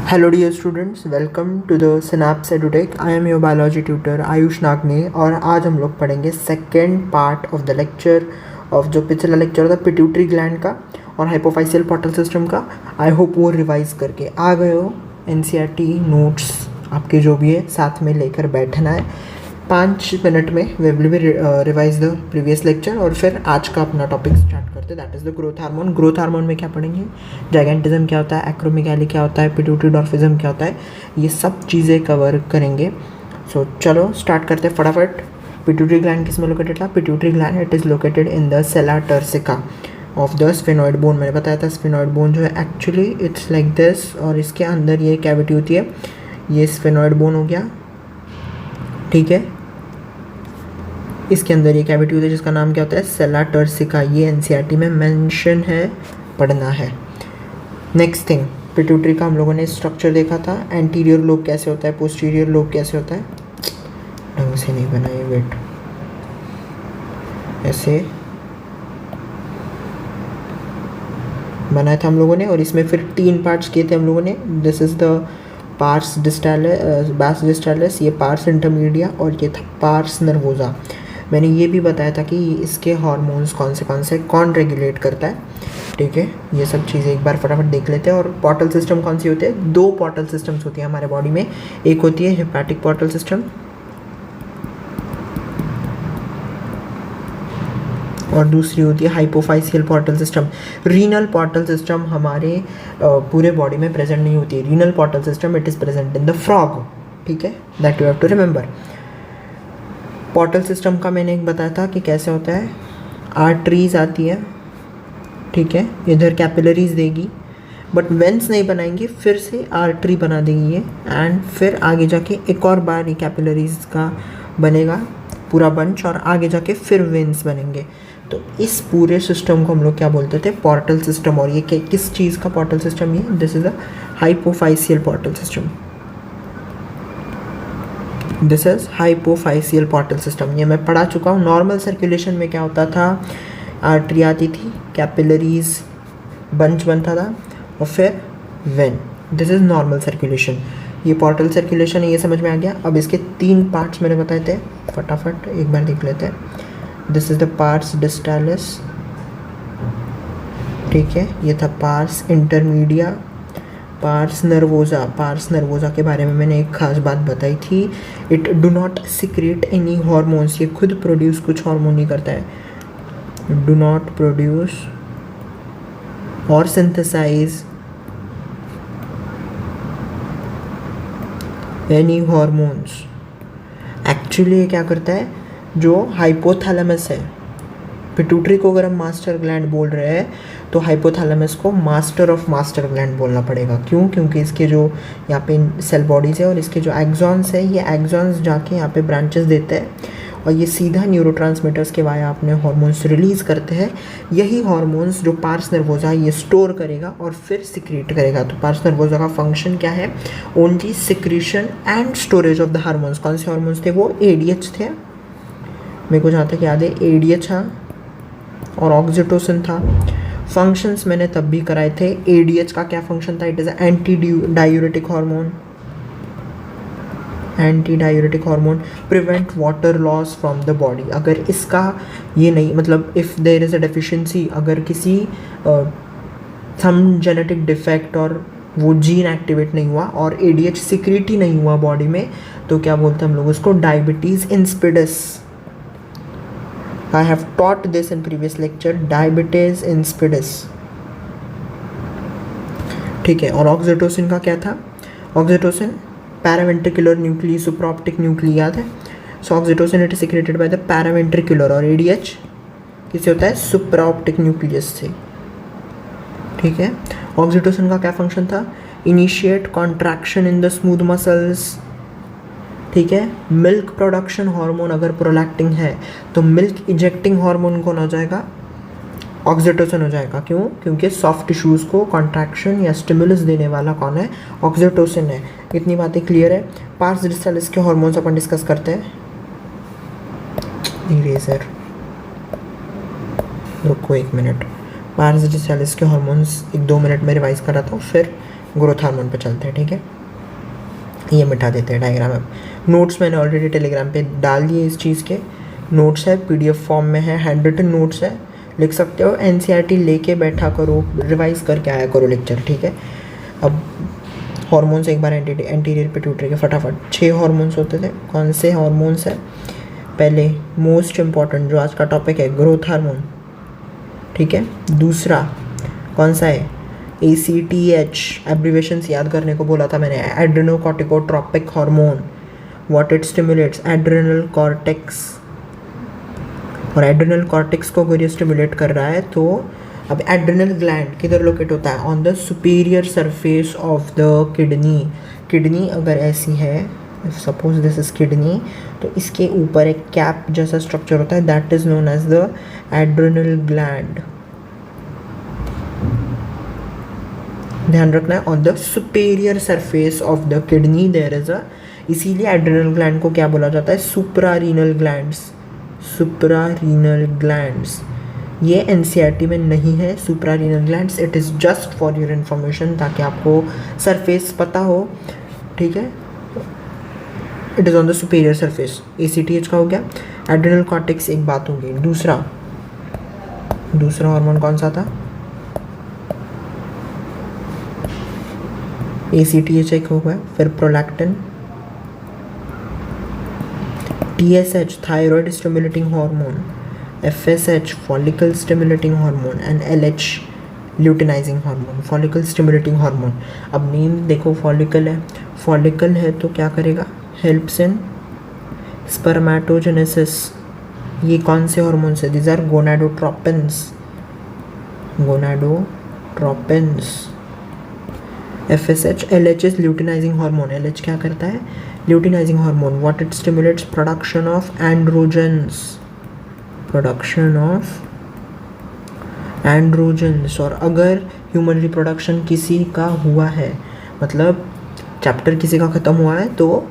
Hello dear students, welcome to the Synapse EduTech. I am your biology tutor Ayush नागने और आज हम लोग पढ़ेंगे second part of the lecture of जो पिछला लेक्चर था पिट्यूटरी ग्लैंड का और हाइपोफाइशियल पोर्टल सिस्टम का. आई होप वो रिवाइज करके आ गए हो. एनसीईआरटी नोट्स आपके जो भी है साथ में लेकर बैठना है. 5 मिनट में we will be revise the previous lecture और फिर आज का अपना टॉपिक स्टार्ट करते हैं. That is the growth hormone. Growth hormone में क्या पढ़ेंगे? जाइगेंटिज्म क्या होता है, एक्रोमेगाली क्या होता है, पिट्यूटरी डॉर्फिज्म क्या होता है, ये सब चीज़ें कवर करेंगे. सो चलो स्टार्ट करते हैं फटाफट. पिट्यूटरी ग्लैंड किस में लोकेटेड था? Pituitary gland it is located in the sella turcica of the sphenoid bone. मैंने बताया था स्फेनॉइड बोन जो है एक्चुअली इट्स लाइक दिस और इसके अंदर ये कैविटी होती है. ये स्फेनॉइड बोन हो गया, ठीक है. इसके अंदर ये कैविटी होती है जिसका नाम क्या होता है? सेला टर्सिका. ये एनसीईआरटी में मेंशन है, पढ़ना है. नेक्स्ट थिंग, पिट्यूटरी का हम लोगों ने स्ट्रक्चर देखा था. एंटीरियर लोब कैसे होता है, पोस्टीरियर लोब कैसे होता है. ढंग से नहीं बना ये, वेट, ऐसे बनाया था हम लोगों ने और इसमें फिर 3 पार्ट्स किए थे हम लोगों ने. दिस इज़ द पार्स डिस्टालिस, बास डिस्टालिस, ये पार्स इंटरमीडिया और ये था पार्स नर्वोजा. मैंने ये भी बताया था कि इसके हार्मोन्स कौन से कौन रेगुलेट करता है, ठीक है. ये सब चीज़ें एक बार फटाफट देख लेते हैं. और पोर्टल सिस्टम कौन सी होते हैं? 2 पोर्टल सिस्टम्स होती हैं हमारे बॉडी में. एक होती है हेपेटिक पोर्टल सिस्टम और दूसरी होती है hypophyseal portal system. Renal portal system हमारे पूरे बॉडी में प्रेजेंट नहीं होती है. Renal portal system it is present in the frog, ठीक है. That you have to remember. Portal system का मैंने एक बताया था कि कैसे होता है. आर्टरीज आती है, ठीक है, इधर कैपिलरीज देगी बट वेंस नहीं बनाएंगी, फिर से आर्टरी बना देगी ये एंड फिर आगे जाके एक और बार ये कैपिलरीज का बनेगा पूरा बंच और आगे जाके फिर वेंस बनेंगे. तो इस पूरे सिस्टम को हम लोग क्या बोलते थे? Portal system. और ये किस चीज़ का पोर्टल सिस्टम? ये this is a hypophysial portal system. This is hypophysial portal system. ये मैं पढ़ा चुका हूँ. नॉर्मल सर्कुलेशन में क्या होता था? आर्टरी आती थी, कैपिलरीज बंच बनता था और फिर when. This is normal circulation. ये पोर्टल सर्कुलेशन है, ये समझ में आ गया. अब इसके 3 पार्ट्स मैंने बताए थे, फटाफट एक बार देख लेते हैं. This is the pars distalis, ठीक है. ये था pars intermedia, pars nervosa. Pars nervosa के बारे में मैंने एक खास बात बताई थी. It do not secrete any hormones. ये खुद प्रोड्यूस कुछ हार्मोन नहीं करता है. डू नॉट प्रोड्यूस और सिंथेसाइज एनी हॉर्मोन्स. एक्चुअली ये क्या करता है? जो हाइपोथैलेमस है, पिट्यूटरी को अगर हम मास्टर ग्लैंड बोल रहे हैं तो हाइपोथैलेमस को मास्टर ऑफ मास्टर ग्लैंड बोलना पड़ेगा. क्यों? क्योंकि इसके जो यहाँ पे सेल बॉडीज़ है और इसके जो एक्सॉन्स है, ये एक्सॉन्स जाके यहाँ पे ब्रांचेस देते हैं और ये सीधा न्यूरोट्रांसमीटर्स के वाया अपने हार्मोन्स रिलीज़ करते हैं. यही हार्मोन्स जो पार्स नर्वोजा ये स्टोर करेगा और फिर सिक्रीट करेगा. तो पार्स नर्वोजा का फंक्शन क्या है? Only secretion and storage of the hormones. कौन से हार्मोन्स थे वो? एडीएच थे, मेरे को जहाँ तक याद है एडीएच था और ऑक्सीटोसिन था. फंक्शंस मैंने तब भी कराए थे. एडीएच का क्या फंक्शन था? It is anti diuretic hormone. Anti diuretic hormone prevent water loss from the body. अगर इसका ये नहीं, मतलब if there is a deficiency, अगर किसी सम जेनेटिक डिफेक्ट और वो जीन एक्टिवेट नहीं हुआ और एडीएच सिक्रीट ही नहीं हुआ बॉडी में, तो क्या बोलते हैं हम लोग उसको? Diabetes insipidus. I have taught this in previous lecture, diabetes insipidus, ठीक है. और ऑक्सीटोसिन का क्या था? Oxytocin paraventricular nuclei, supraoptic nuclei, याद है. So oxytocin it is secreted by the paraventricular और एडीएच किससे होता है? सुप्राऑप्टिक न्यूक्लियस से, ठीक है. ऑक्सीटोसिन का क्या फंक्शन था? Initiate contraction in the smooth muscles, ठीक है. मिल्क प्रोडक्शन हार्मोन अगर प्रोलैक्टिन है तो मिल्क इजेक्टिंग हार्मोन कौन हो जाएगा? ऑक्सीटोसिन हो जाएगा. क्यों? क्योंकि सॉफ्ट टिश्यूज़ को कॉन्ट्रैक्शन या स्टिमुलस देने वाला कौन है? ऑक्सीटोसिन है. इतनी बातें क्लियर है. पार्स डिस्टालिस के हार्मोन्स अपन डिस्कस करते हैं. इरेजर, रुको 1 मिनट. पार्स डिस्टालिस के हार्मोन्स 1-2 मिनट में रिवाइज कर रहा था, फिर ग्रोथ हार्मोन पे चलते हैं, ठीक है। ये मिटा देते हैं डायग्राम में। नोट्स मैंने ऑलरेडी टेलीग्राम पे डाल दिए, इस चीज़ के नोट्स है, पीडीएफ फॉर्म में है, हैंड रिटन नोट्स है, लिख सकते हो। एनसीईआरटी लेके बैठा करो, रिवाइज करके आया करो लेक्चर, ठीक है। अब हार्मोन्स एक बार एंटीरियर पिट्यूटरी के फटाफट 6 हार्मोन्स होते थे। कौन से हार्मोन्स है? पहले मोस्ट इम्पॉर्टेंट जो आज का टॉपिक है, ग्रोथ हार्मोन, ठीक है। दूसरा कौन सा है? ACTH, एब्रीवेशंस याद करने को बोला था मैंने। Adrenocorticotropic hormone, what it stimulates? Adrenal cortex. और एड्रेनल कॉर्टेक्स को अगर ये स्टिमुलेट कर रहा है तो अब एड्रेनल ग्लैंड किधर लोकेट होता है? On the superior surface of the kidney. Kidney अगर ऐसी है, सपोज दिस इज किडनी, तो इसके ऊपर एक कैप जैसा स्ट्रक्चर होता है, that is known as the adrenal gland. ध्यान रखना है, on the superior surface of the kidney there is a, इसीलिए एड्रेनल ग्लैंड को क्या बोला जाता है? Suprarenal glands. सुप्रारीनल ग्लैंड्स ये एनसीईआरटी में नहीं है, suprarenal glands. It is just for your information, ताकि आपको सरफेस पता हो, ठीक है। It is on the superior surface. ACTH का हो गया। एड्रेनल कॉर्टेक्स एक बात होगी। दूसरा हार्मोन कौन सा था? ACTH एक हो गया। फिर prolactin, TSH thyroid stimulating hormone, FSH follicle stimulating hormone and LH luteinizing hormone, follicle stimulating hormone. अब नेम देखो, फॉलिकल है, फॉलिकल है तो क्या करेगा? Helps in spermatogenesis. ये कौन से हार्मोन्स है? These are gonadotropins. Gonadotropins. FSH, LH luteinizing hormone. LH क्या करता है? Luteinizing hormone. What it stimulates? Production of androgens. Production of androgens. और अगर ह्यूमन रिप्रोडक्शन किसी का हुआ है, मतलब चैप्टर किसी का ख़त्म हुआ है, तो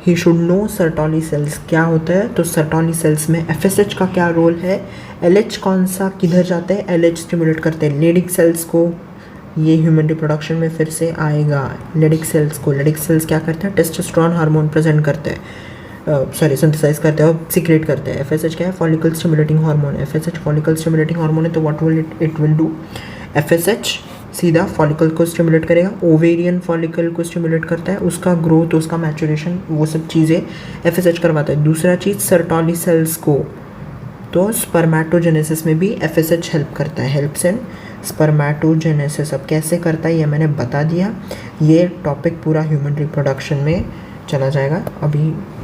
he should know Sertoli cells क्या होता है। तो सर्टोली सेल्स में FSH का क्या रोल है? LH कौन सा किधर जाते हैं? LH स्टिमुलेट करते हैं लेडिक सेल्स को। ये ह्यूमन रिप्रोडक्शन में फिर से आएगा, लेडिक सेल्स को। लेडिक सेल्स क्या करते हैं? टेस्टोस्टेरोन हार्मोन प्रेजेंट करते हैं, सिंथेसाइज करते हैं और सिक्रेट करते हैं। FSH क्या है? Follicle stimulating hormone. FSH follicle stimulating hormone है, तो what will it will do? FSH सीधा फॉलिकल को स्टिमुलेट करेगा, ओवेरियन फॉलिकल को स्टिमुलेट करता है, उसका ग्रोथ, उसका मैचुरेशन, वो सब चीज़ें FSH करवाता है। दूसरा चीज़ सर्टोली सेल्स को, तो स्पर्मेटोजेनेसिस में भी FSH हेल्प करता है, हेल्प्स इन स्पर्मेटोजेनेसिस। अब कैसे करता है ये मैंने बता दिया। ये टॉपिक पूरा ह्यूमन रिप्रोडक्शन में चला जाएगा। अभी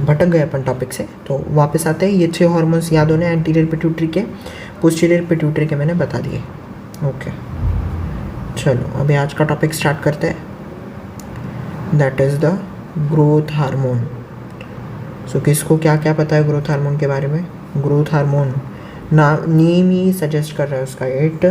भटक गए अपन टॉपिक से, तो वापस आते हैं। ये 6 हार्मोन्स याद होने, एंटीरियर पिट्यूटरी के, पोस्टीरियर पिट्यूटरी के मैंने बता दिए। ओके, चलो अभी आज का टॉपिक स्टार्ट करते हैं। That is the growth hormone. So किसको क्या क्या पता है ग्रोथ हार्मोन के बारे में? ग्रोथ हार्मोन नेम ही सजेस्ट कर रहा है उसका, इट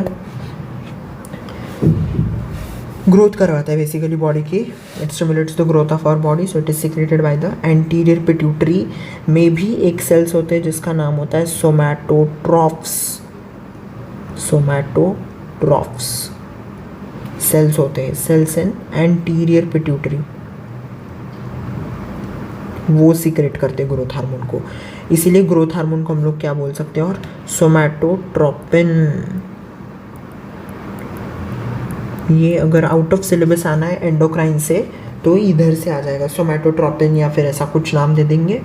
ग्रोथ करवाता है बेसिकली बॉडी की। It stimulates the growth of our body, so it is secreted by the anterior pituitary. में भी एक सेल्स होते हैं जिसका नाम होता है सोमैटोट्रॉफ्स। सोमैटोट्रॉफ्स सेल्स होते हैं, सेल्स इन एंटीरियर पिट्यूटरी, वो सीक्रेट करते हैं ग्रोथ हार्मोन को। इसीलिए ग्रोथ हार्मोन को हम लोग क्या बोल सकते हैं? और सोमैटोट्रोपिन। ये अगर आउट ऑफ सिलेबस आना है एंडोक्राइन से, तो इधर से आ जाएगा सोमैटोट्रोपिन, या फिर ऐसा कुछ नाम दे देंगे,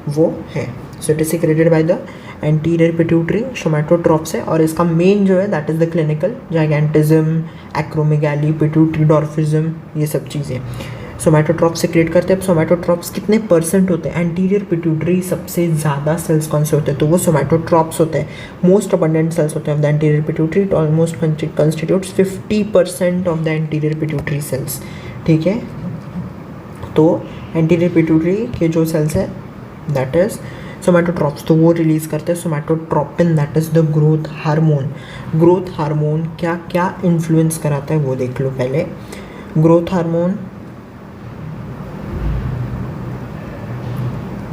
वो है। So it is secreted by the anterior pituitary, somatotrophs है। और इसका मेन जो है that is the clinical gigantism, acromegaly, pituitary dwarfism, ये सब चीज़ें सोमैटोट्रॉप्स सिक्रेट करते हैं। अब सोमैटोट्रॉप्स कितने परसेंट होते हैं? एंटीरियर पिट्यूटरी सबसे ज़्यादा सेल्स कौन से होते हैं? तो वो सोमैटोट्रॉप्स होते हैं। मोस्ट अबंडेंट सेल्स होते हैं of the anterior pituitary, it almost constitutes 50% of the anterior pituitary cells, ठीक है। तो एंटीरियर पिट्यूटरी के जो सेल्स है दैट इज सोमैटोट्रॉप्स, तो वो रिलीज करते हैं somatotropin, that is the growth hormone. Growth hormone क्या क्या इन्फ्लुएंस कराता है वो देख लो पहले। ग्रोथ हार्मोन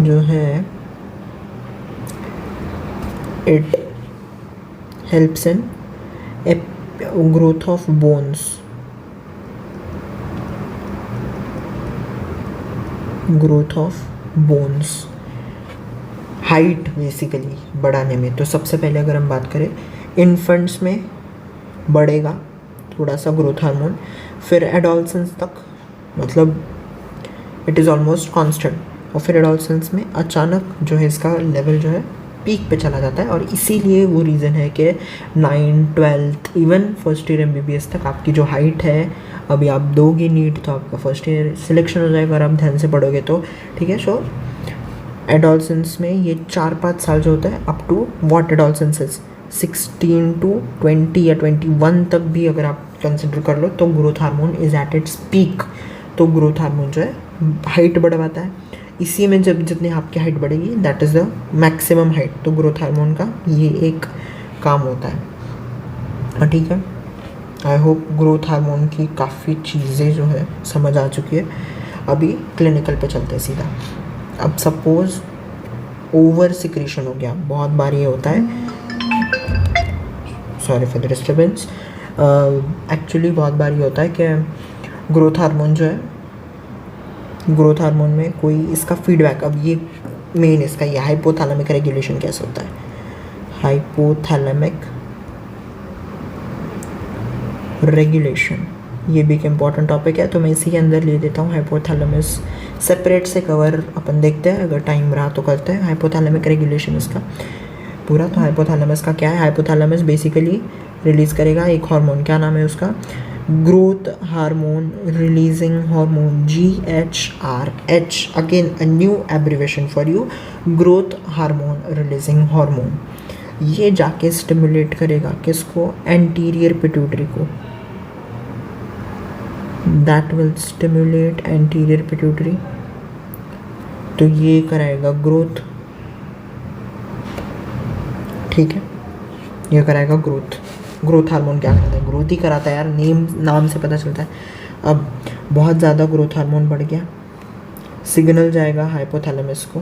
जो है it helps in growth of bones, growth of bones, height basically बढ़ाने में। तो सबसे पहले अगर हम बात करें, इन्फेंट्स में बढ़ेगा थोड़ा सा ग्रोथ हार्मोन, फिर एडोलसेंस तक मतलब इट इज़ ऑलमोस्ट कांस्टेंट, और फिर एडोलसेंस में अचानक जो है इसका लेवल जो है पीक पे चला जाता है। और इसीलिए वो रीज़न है कि 9, 12 इवन फर्स्ट ईयर MBBS तक आपकी जो हाइट है, अभी आप दोगे नीट तो आपका फर्स्ट ईयर सिलेक्शन हो जाएगा अगर आप ध्यान से पढ़ोगे तो, ठीक है। सो एडोलसेंस में ये 4-5 साल जो होता है up to what adolescence is 16 to 20 या 21 तक भी अगर आप कंसिडर कर लो तो growth hormone is at its peak. तो ग्रोथ हार्मोन जो है हाइट बढ़वाता है, इसी में जब जितनी आपकी हाइट बढ़ेगी that is the maximum height. तो ग्रोथ हार्मोन का ये एक काम होता है, हाँ ठीक है। आई होप ग्रोथ हार्मोन की काफ़ी चीज़ें जो है समझ आ चुकी है। अभी क्लिनिकल पे चलते हैं सीधा। अब सपोज ओवर सिक्रीशन हो गया, बहुत बार ये होता है, sorry for the disturbance, actually बहुत बार ये होता है कि ग्रोथ हार्मोन जो है, ग्रोथ हार्मोन में कोई इसका फीडबैक, अब ये मेन इसका ये हाइपोथैलेमिक रेगुलेशन कैसे होता है। हाइपोथैलेमिक रेगुलेशन ये भी एक इम्पॉर्टेंट टॉपिक है, तो मैं इसी के अंदर ले देता हूँ। हाइपोथैलेमस सेपरेट से कवर अपन देखते हैं, अगर टाइम रहा तो करते हैं। हाइपोथैलेमिक रेगुलेशन इसका पूरा, तो हाइपोथैलेमस का क्या है। हाइपोथैलेमस बेसिकली रिलीज़ करेगा एक हार्मोन, क्या नाम है उसका, growth hormone releasing hormone, GHRH, again a new abbreviation for you, growth hormone releasing hormone. ये जाके स्टिमुलेट करेगा किसको, एंटीरियर पिट्यूटरी को, that will stimulate anterior pituitary. तो ये कराएगा ग्रोथ, ठीक है, ये कराएगा ग्रोथ। ग्रोथ हार्मोन क्या करता है, ग्रोथ ही कराता है यार, नाम से पता चलता है। अब बहुत ज़्यादा ग्रोथ हार्मोन बढ़ गया, सिग्नल जाएगा हाइपोथैलेमस को,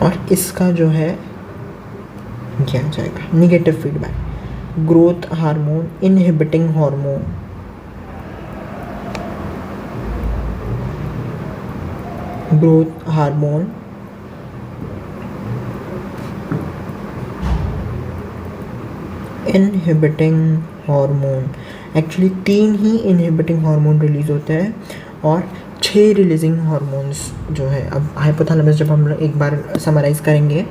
और इसका जो है क्या जाएगा, negative feedback. Growth hormone inhibiting hormone, growth hormone inhibiting hormone, actually 3 ही इनहिबिटिंग हार्मोन रिलीज होते हैं और 6 रिलीजिंग हार्मोन्स जो है। अब हाइपोथैलेमस जब हम एक बार समराइज करेंगे,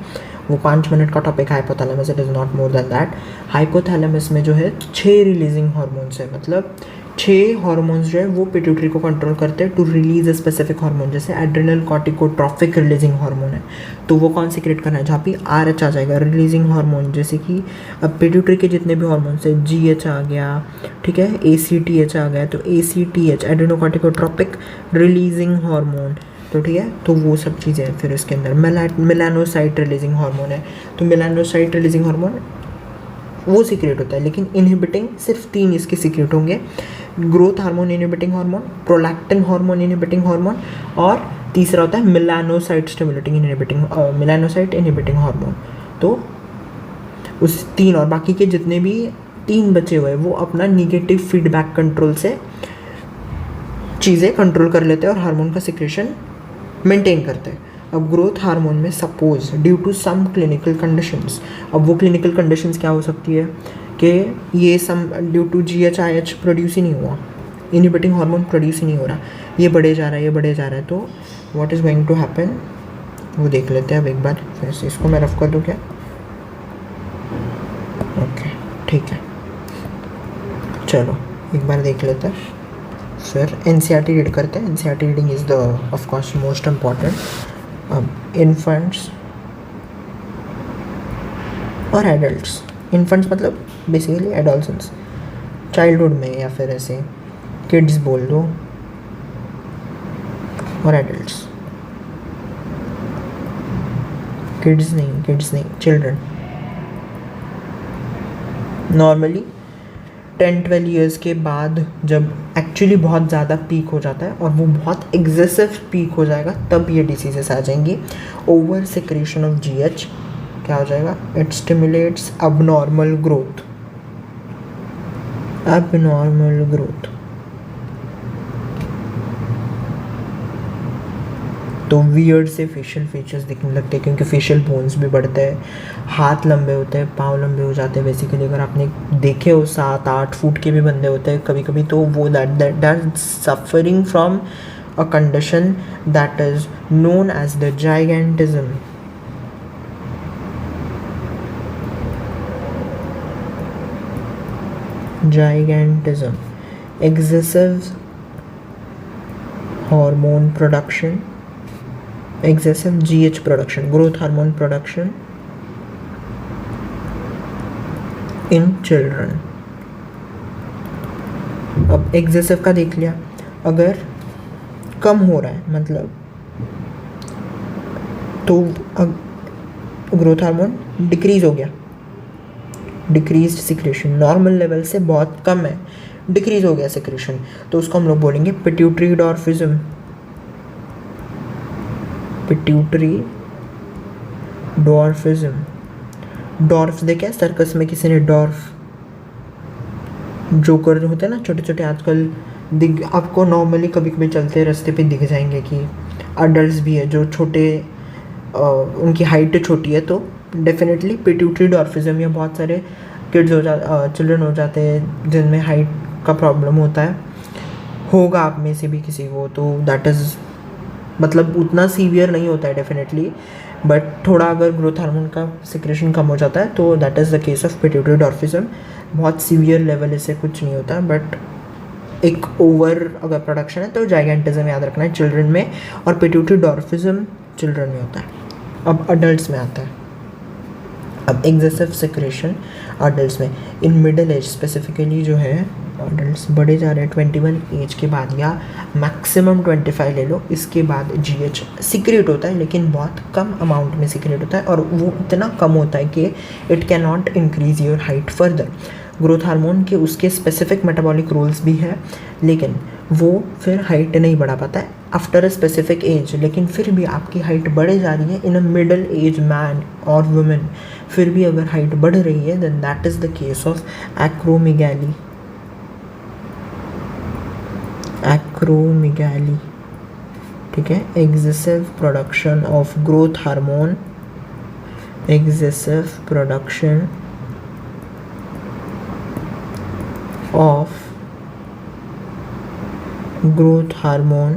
वो 5 मिनट का topic hypothalamus, it is not more than that. Hypothalamus में जो है 6 रिलीजिंग हार्मोन्स है, मतलब 6 हार्मोन्स जो है वो पिट्यूटरी को कंट्रोल करते हैं to release a specific hormone. जैसे एड्रिनल कॉर्टिकोट्रॉपिक रिलीजिंग हार्मोन है, तो वो कौन सीक्रेट करना है, जहाँ पे RH आ जाएगा रिलीजिंग हार्मोन। जैसे कि अब पिट्यूटरी के जितने भी हार्मोन्स है, GH आ गया, ठीक है, ACTH आ गया, तो ACTH एड्रिनोकॉर्टिकोट्रॉपिक रिलीजिंग हार्मोन, तो ठीक है, तो वो सब चीज़ें हैं। फिर इसके अंदर मेलानोसाइट रिलीजिंग हार्मोन है, तो मेलानोसाइट रिलीजिंग हार्मोन वो सीक्रेट होता है, लेकिन इनहिबिटिंग सिर्फ 3 इसके सीक्रेट होंगे, growth hormone inhibiting hormone, prolactin hormone inhibiting hormone, और तीसरा होता है melanocyte stimulating inhibiting, melanocyte inhibiting hormone. तो उस 3 और बाकी के जितने भी 3 बचे हुए वो अपना निगेटिव फीडबैक कंट्रोल से चीज़ें कंट्रोल कर लेते हैं और हार्मोन का सिक्रेशन मेंटेन करते हैं। अब ग्रोथ हार्मोन में suppose due to some clinical conditions, अब वो क्लिनिकल कंडीशंस क्या हो सकती है कि ये सम ड्यू टू GHIH प्रोड्यूस ही नहीं हुआ, इनहिबिटिंग हार्मोन प्रोड्यूस ही नहीं हो रहा, ये बढ़े जा रहा है, ये बढ़े जा रहा है, तो what is going to happen वो देख लेते हैं अब एक बार। फिर से इसको मैं रफ कर दूँ क्या, ओके ठीक है, चलो एक बार देख लेते हैं, फिर NCERT रीड करते हैं। NCERT reading is the of course most important. अब इन्फेंट्स और एडल्ट्स, इन्फेंट्स मतलब बेसिकली एडोलसेंस, चाइल्डहुड में या फिर ऐसे किड्स बोल दो, और एडल्ट्स, किड्स नहीं, चिल्ड्रन। नॉर्मली 10-12 ईयर्स के बाद जब एक्चुअली बहुत ज़्यादा पीक हो जाता है और वो बहुत एग्जेसिव पीक हो जाएगा, तब ये डिसीजेस आ जाएंगी। ओवर सिक्रेशन ऑफ GH क्या हो जाएगा, it stimulates abnormal growth, abnormal growth, तो वियर्ड से फेशियल फीचर्स दिखने लगते हैं क्योंकि फेशियल बोन्स भी बढ़ते हैं, हाथ लंबे होते हैं, पाँव लंबे हो जाते हैं। बेसिकली अगर आपने देखे हो 7-8 फुट के भी बंदे होते हैं कभी कभी, तो वो that suffering from a condition that is known as the gigantism. Gigantism, excessive hormone production, excessive GH production, growth hormone production in children। अब excessive का देख लिया, अगर कम हो रहा है मतलब तो ग्रोथ हार्मोन डिक्रीज हो गया, डिक्रीज सिक्रेशन, नॉर्मल लेवल से बहुत कम है, डिक्रीज हो गया सिक्रेशन, तो उसको हम लोग बोलेंगे पिट्यूटरी डॉर्फिज्म। पिट्यूटरी डॉर्फिज्म। डॉर्फ देखे सर्कस में किसी ने डॉर्फ, जोकर जो होते हैं ना छोटे छोटे, आजकल दिख आपको नॉर्मली कभी कभी चलते रास्ते पे दिख जाएंगे कि अडल्ट भी है जो छोटे, उनकी हाइट छोटी है, तो डेफिनेटली पिट्यूटरी डॉर्फिज्म या बहुत सारे किड्स चिल्ड्रन हो जाते हैं जिनमें हाइट का प्रॉब्लम होता है, होगा आप में से भी किसी को, तो दैट इज़ मतलब उतना सीवियर नहीं होता है डेफिनेटली, बट थोड़ा अगर ग्रोथ हार्मोन का सिक्रेशन कम हो जाता है तो that is the case of pituitary dwarfism. बहुत सीवियर लेवल इससे कुछ नहीं होता, बट एक ओवर अगर प्रोडक्शन है तो जाइगेंटिज्म याद रखना है चिल्ड्रन में, और पिट्यूटरी डॉर्फिज्म चिल्ड्रन में होता है। अब अडल्ट्स में आता है, अब एक्सेसिव सिक्रेशन अडल्ट्स में इन मिडिल एज स्पेसिफिकली जो है, अडल्ट्स बढ़े जा रहे हैं 21 एज के बाद या मैक्सिमम 25 ले लो, इसके बाद जीएच सीक्रेट होता है लेकिन बहुत कम अमाउंट में सीक्रेट होता है, और वो इतना कम होता है कि it can not increase your height further. Growth hormone के उसके स्पेसिफिक मेटाबॉलिक रोल्स भी है, लेकिन वो फिर हाइट नहीं बढ़ा पाता है आफ्टर अ स्पेसिफिक एज, लेकिन फिर भी आपकी हाइट बढ़े जा रही है in a middle age man और वुमेन, फिर भी अगर हाइट बढ़ रही है then that is the case of acromegaly. Acromegaly, ठीक है, excessive production of growth hormone, excessive production of growth hormone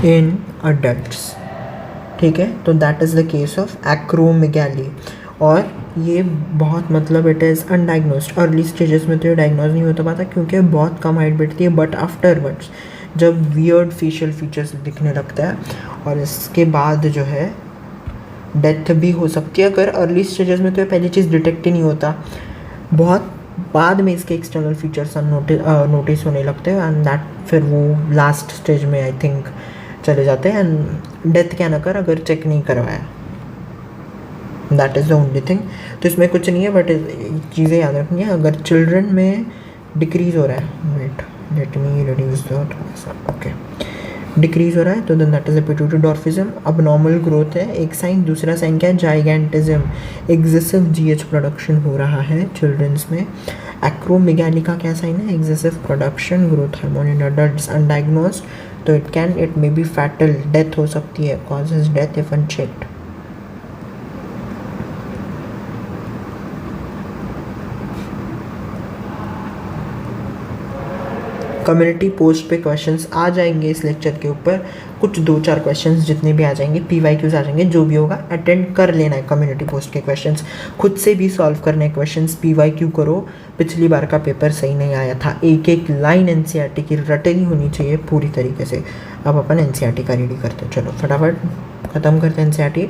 in adults, ठीक है, तो that is the case of acromegaly. और ये बहुत मतलब it is undiagnosed, early stages में तो ये डायग्नोज नहीं होता पाता क्योंकि बहुत कम हाइट बैठती है, बट आफ्टरवर्ड्स जब वियर्ड फेशियल फीचर्स दिखने लगता है और इसके बाद जो है डेथ भी हो सकती है। अगर अर्ली स्टेजेस में तो ये पहली चीज़ डिटेक्ट ही नहीं होता, बहुत बाद में इसके एक्सटर्नल फीचर्स नोटिस होने लगते हैं, एंड दैट फिर वो लास्ट स्टेज में आई थिंक चले जाते हैं, एंड डेथ क्या ना कर अगर चेक नहीं करवाया, that is the only thing. तो इसमें कुछ नहीं है, बट चीज़ें याद रखनी है। अगर चिल्ड्रन में डिक्रीज़ हो रहा है, wait let me reduce the, okay, decrease हो रहा है तो then that is a pituitary dwarfism. अब नॉर्मल ग्रोथ है एक साइन, दूसरा साइन क्या है, जाइगेंटिज्म, एक्सेसिव जीएच प्रोडक्शन हो रहा है चिल्ड्रंस में। एक्रोमेगाली का क्या साइन है, excessive production growth hormone in adults undiagnosed, तो it may be fatal, death हो सकती है, causes death if unchecked. Community post पे क्वेश्चंस आ जाएंगे इस लेक्चर के ऊपर, कुछ 2-4 क्वेश्चंस जितने भी आ जाएंगे, PYQs आ जाएंगे, जो भी होगा अटेंड कर लेना है। कम्युनिटी पोस्ट के क्वेश्चंस खुद से भी सॉल्व करने क्वेश्चंस, PYQ करो। पिछली बार का पेपर सही नहीं आया था, एक एक लाइन NCERT की रटेली होनी चाहिए पूरी तरीके से। अब अपन NCERT का रेडी करते हैं, चलो फटाफट ख़त्म करते हैं NCERT।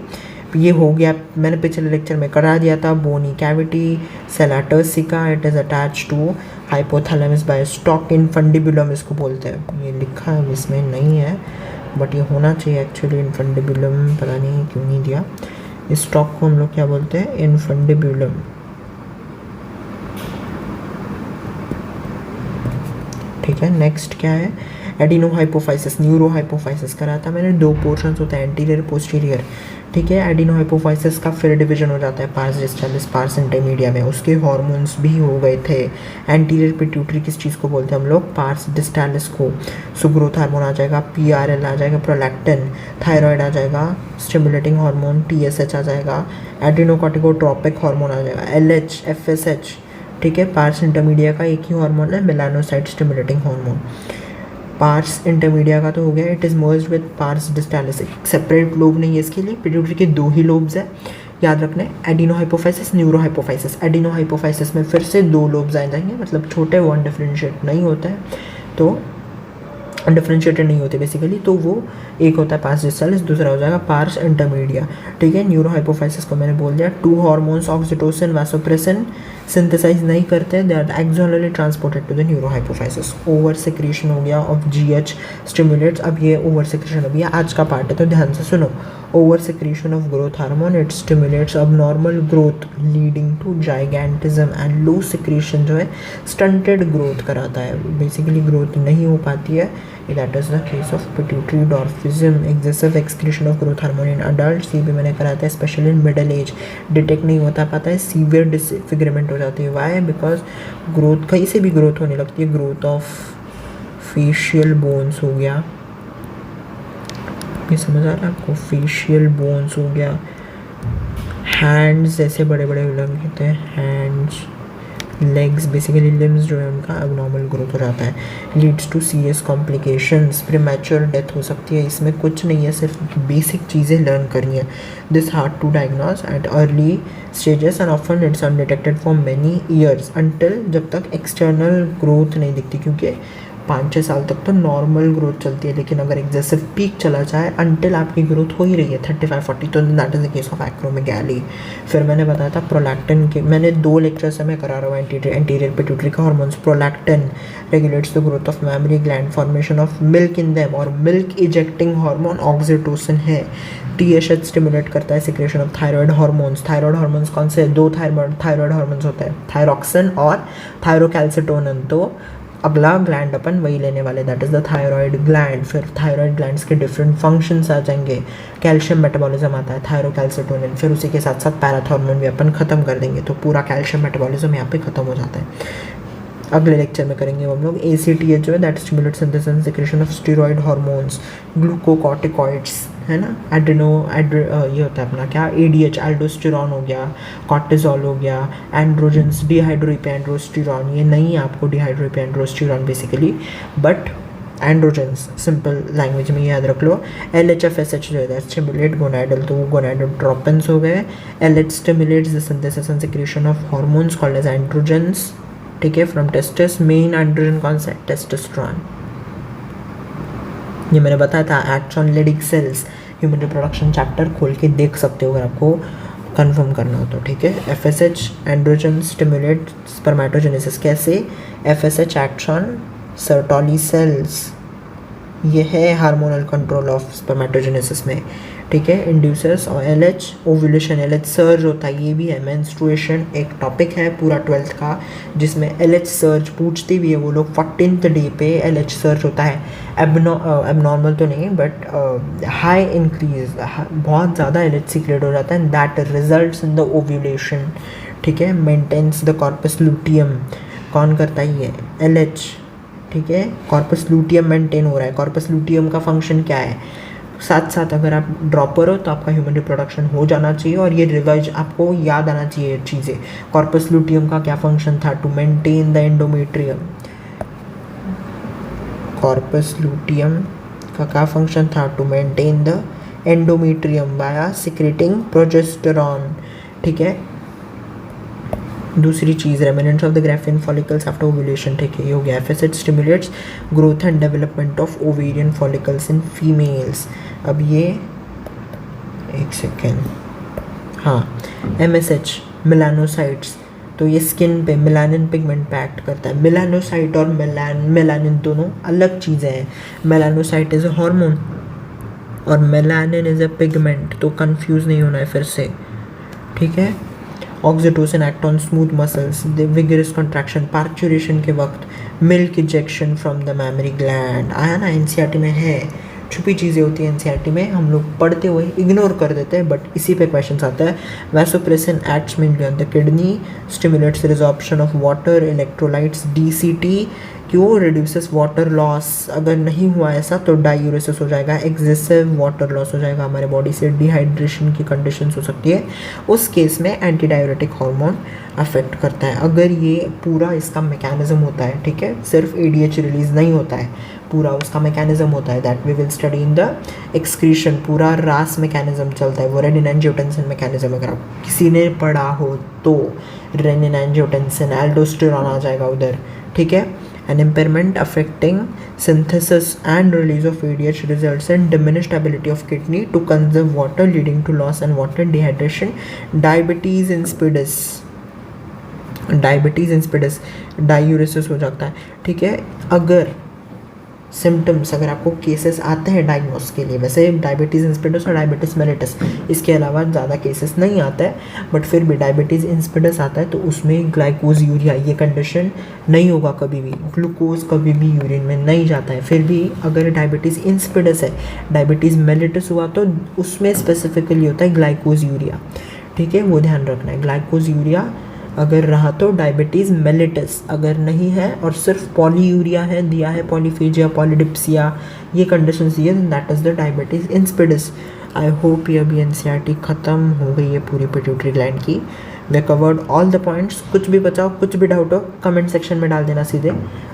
ये हो गया, मैंने पिछले लेक्चर में करा दिया था, bony cavity sella turcica, it is attach to hypothalamus by stalk infundibulum इसको बोलते हैं। ये लिखा है इसमें नहीं है, बट ये होना चाहिए एक्चुअली इनफंडिबुलम, पता नहीं क्यों नहीं दिया। इस स्टॉक को हम लोग क्या बोलते हैं, इनफंडिबुलम। ठीक है, नेक्स्ट क्या है, एडिनो हाइपोफाइसिस, न्यूरो हाइपोफाइसिस करा था मैंने, 2 पोर्शंस होता है एंटीरियर पोस्टीरियर, ठीक है। एडिनो हाइपोफाइसिस का फिर डिवीजन हो जाता है पार्स डिस्टालिस पार्स इंटरमीडिया में, उसके हॉर्मोन्स भी हो गए थे। एंटीरियर पिट्यूटरी किस चीज़ को बोलते हैं हम लोग, पार्स डिस्टालिस को। सो ग्रोथ हार्मोन आ जाएगा, PRL आ जाएगा प्रोलैक्टिन, थायराइड आ जाएगा स्टिमुलेटिंग हार्मोन, TSH आ जाएगा, एड्रेनोकॉर्टिकोट्रोपिक हार्मोन आ जाएगा, LH FSH, ठीक है। पार्स इंटरमीडिया का एक ही हार्मोन है, melanocyte stimulating hormone. Pars intermedia का तो हो गया, it is merged with pars distalis, separate lobe नहीं है इसके लिए, पिट्यूटरी के 2 ही लोब्स है, याद रखना है। Adeno hypophysis, neuro hypophysis. Adeno hypophysis में फिर से 2 लोब्स आ जाएंगे, मतलब छोटे, वो अनडिफरेंशिएट नहीं होता है, तो डिफ्रेंशिएटेड नहीं होते बेसिकली, तो वो एक होता है पार्स डिस्टालिस, दूसरा हो जाएगा पार्स इंटरमीडिया, ठीक है। न्यूरो हाइपोफाइसिस को मैंने बोल दिया, 2 हार्मोन्स ऑक्सीटोसिन वैसोप्रेसिन सिंथेसाइज नहीं करते, they are axonally transported to the neurohypophysis. Over secretion हो गया ऑफ GH स्टिमुलेट्स, अब ये ओवर सिक्रीशन अभी आज का पार्ट है तो ध्यान से सुनो। Over secretion of growth hormone, it stimulates abnormal growth leading to gigantism, and low secretion जो है स्टंटेड ग्रोथ कराता है, बेसिकली ग्रोथ नहीं हो पाती है। That is the case of pituitary dwarfism. Excessive excretion of growth hormone in adult, ये भी मैंने कराया था, specially in middle age, detect नहीं होता पाता है, सीवियर डिसफिगरमेंट हो जाती है। वाई? बिकॉज ग्रोथ कहीं से भी ग्रोथ होने लगती है, ग्रोथ ऑफ फेशियल बोन्स हो गया, ये समझ आ रहा है आपको, फेशियल बोन्स हो गया, हैंड्स जैसे बड़े बड़े लग होते हैं, हैंड्स, लेग्स, बेसिकली लिम्स जो है उनका अबनॉर्मल ग्रोथ हो जाता है, leads to serious complications, premature death हो सकती है। इसमें कुछ नहीं है, सिर्फ बेसिक चीज़ें लर्न करनी है। This hard to diagnose at early stages and often it's undetected for many years, until जब तक एक्सटर्नल ग्रोथ नहीं दिखती, क्योंकि 5-6 साल तक तो नॉर्मल ग्रोथ चलती है, लेकिन अगर एक्सेसिव पीक चला जाए अंटिल आपकी ग्रोथ हो ही रही है 35-40, तो that is the case of acromegaly. फिर मैंने बताया था प्रोलैक्टिन के, मैंने 2 लेक्चर से मैं करा रहा हूँ एंटीरियर पिट्यूटरी का hormones. Prolactin regulates the growth of memory gland, formation of milk in them, और मिल्क इजेक्टिंग हार्मोन ऑक्सीटोसिन है। TSH स्टिमुलेट करता है secretion of thyroid hormones. Thyroid hormones कौन से? 2 थायराइड हार्मोन्स होते हैं, थायरॉक्सिन और थायरोकैल्सिटोनिन। तो अगला ग्लैंड अपन वही लेने वाले, that is the thyroid gland. फिर थायराइड ग्लैंड्स के डिफरेंट फंक्शंस आ जाएंगे, कैल्शियम मेटाबॉलिज्म आता है, थायरोकैल्सिटोनिन, फिर उसी के साथ साथ पैराथॉर्मोन भी अपन खत्म कर देंगे, तो पूरा कैल्शियम मेटाबॉलिज्म यहाँ पे खत्म हो जाता है। अगले लेक्चर में करेंगे हम लोग ACTH जो है, that stimulate synthesis and secretion of steroid hormones, glucocorticoids है ना, ये होता है अपना क्या, ADH एल्डोस्टेरॉन हो गया, कॉर्टिजोल हो गया, एंड्रोजेंस, डिहाइड्रोइपिएंड्रोस्टेरॉन, ये नहीं है आपको dehydroepiandrosterone basically, but androgens simple language में याद रख लो। LHFSH जो है स्टिमुलेट गोनाडल, तो वो गोनाडोट्रोपिन्स हो गए। LH stimulates the synthesis and secretion of hormones called as androgens, ठीक है, फ्रॉम टेस्टिस। मेन एंड्रोजन कौन सा है? टेस्टोस्टेरोन। ये मैंने बताया था, acts on Leydig cells, human reproduction chapter खोल के देख सकते हो अगर आपको कंफर्म करना हो तो, ठीक है। FSH एंड्रोजन स्टिमुलेट स्पर्मेटोजेनेसिस, कैसे? FSH acts on Sertoli cells, ये है हार्मोनल कंट्रोल ऑफ स्पर्मेटोजेनेसिस में, ठीक है। इंड्यूसर्स और LH ओव्यूलेशन, LH सर्ज होता है, ये भी है। मेंस्ट्रुएशन एक टॉपिक है पूरा 12th का, जिसमें LH सर्ज पूछते भी है वो लोग, 14th डे पे LH सर्ज होता है। एबनॉर्मल तो नहीं बट हाई इंक्रीज, बहुत ज़्यादा LH सीक्रेट हो जाता है, that results in the ovulation, ठीक है। मेंटेन्स द कॉर्पस लूटियम, कौन करता है ये? LH, ठीक है। कॉर्पस लूटियम मेंटेन हो रहा है। कॉर्पस लूटियम का फंक्शन क्या है? साथ साथ अगर आप ड्रॉपर हो तो आपका ह्यूमन रिप्रोडक्शन हो जाना चाहिए, और ये रिवाइज आपको याद आना चाहिए चीज़ें। कॉर्पस लूटियम का क्या फंक्शन था? To maintain the endometrium. Corpus luteum का क्या फंक्शन था? To maintain the endometrium by secreting progesterone, ठीक है। दूसरी चीज़ remnants of the Graafian follicles after ovulation, ठीक है, ये हो गया। FSH stimulates growth and development of ovarian follicles in females. अब ये एक सेकेंड, हाँ, MSH मेलानोसाइट्स, तो ये स्किन पे मेलानिन पिगमेंट पे एक्ट करता है। मेलानोसाइट और मेलानिन दोनों अलग चीज़ें हैं। मेलानोसाइट इज़ अ हार्मोन और मेलानिन इज़ अ पिगमेंट, तो कंफ्यूज नहीं होना है फिर से, ठीक है। Oxytocin act on smooth muscles, the vigorous contraction, parturition के वक्त, milk ejection from the mammary gland. आया ना, एनसीईआरटी में है, छुपी चीज़ें होती हैं एनसीईआरटी में, हम लोग पढ़ते हुए इग्नोर कर देते हैं, बट इसी पे क्वेश्चन आता है। Vasopressin acts mainly on the kidney, stimulates resorption of water, electrolytes, DCT, क्यों, रिड्यूसेस वाटर लॉस। अगर नहीं हुआ ऐसा तो डायूरेसिस हो जाएगा, एक्सेसिव वाटर लॉस हो जाएगा हमारे बॉडी से, डिहाइड्रेशन की कंडीशंस हो सकती है, उस केस में एंटी डायूरेटिक हार्मोन अफेक्ट करता है। अगर ये पूरा इसका मैकेनिज्म होता है, ठीक है, सिर्फ एडीएच रिलीज नहीं होता है, पूरा उसका मैकेनिज्म होता है, that we will study in the excretion, पूरा रास मैकेनिज्म चलता है, वो रेनिन एंजियोटेंसिन मैकेनिज्म। अगर आप किसी ने पढ़ा हो तो रेनिन एंजियोटेंसिन, एल्डोस्टेरॉन आ जाएगा उधर, ठीक है। An impairment affecting synthesis and release of ADH results in diminished ability of kidney to conserve water, leading to loss and water dehydration. Diabetes insipidus, diuresis हो जाता है, ठीक है। अगर सिम्टम्स, अगर आपको केसेस आते हैं डायग्नोस के लिए, वैसे डायबिटीज़ इंसिपिडस और डायबिटीज़ मेलिटस, इसके अलावा ज़्यादा केसेस नहीं आता है, बट फिर भी डायबिटीज़ इंसिपिडस आता है तो उसमें ग्लाइकोज यूरिया ये कंडीशन नहीं होगा कभी भी, ग्लूकोज कभी भी यूरिन में नहीं जाता है। फिर भी अगर डायबिटीज़ इंसिपिडस है, डायबिटीज़ मेलिटस हुआ तो उसमें स्पेसिफिकली होता है ग्लाइकोज यूरिया, ठीक है, वो ध्यान रखना है। ग्लाइकोज यूरिया अगर रहा तो डायबिटीज़ मेलिटस, अगर नहीं है और सिर्फ पॉलीयूरिया है दिया है, पॉलीफेजिया, पॉलीडिप्सिया, ये कंडीशन दी है, that is the diabetes insipidus. I hope ये अभी एनसीईआरटी ख़त्म हो गई है पूरी पिट्यूटरी ग्लैंड की। वे कवर्ड ऑल द पॉइंट्स। कुछ भी बचाओ, कुछ भी डाउट हो कमेंट सेक्शन में डाल देना सीधे,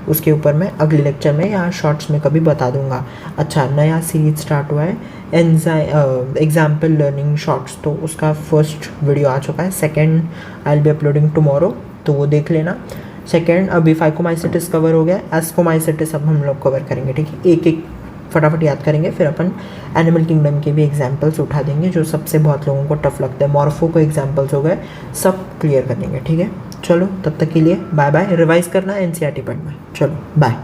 उसके ऊपर मैं अगले लेक्चर में या शॉर्ट्स में कभी बता दूंगा। अच्छा, नया सीरीज स्टार्ट हुआ है एग्जाम्पल लर्निंग शॉर्ट्स, तो उसका फर्स्ट वीडियो आ चुका है, second I will be uploading tomorrow, तो वो देख लेना। सेकेंड, अभी फाइकोमाइसिटिस कवर हो गया, एस्कोमाइसिटिस अब हम लोग कवर करेंगे, ठीक है, एक एक फटाफट याद करेंगे। फिर अपन एनिमल किंगडम के भी एग्जाम्पल्स उठा देंगे जो सबसे बहुत लोगों को टफ लगता है, मॉर्फो को एग्जाम्पल्स हो गए, सब क्लियर कर देंगे, ठीक है। चलो तब तक के लिए बाय बाय। रिवाइज करना, एनसीईआरटी पढ़ना, चलो बाय।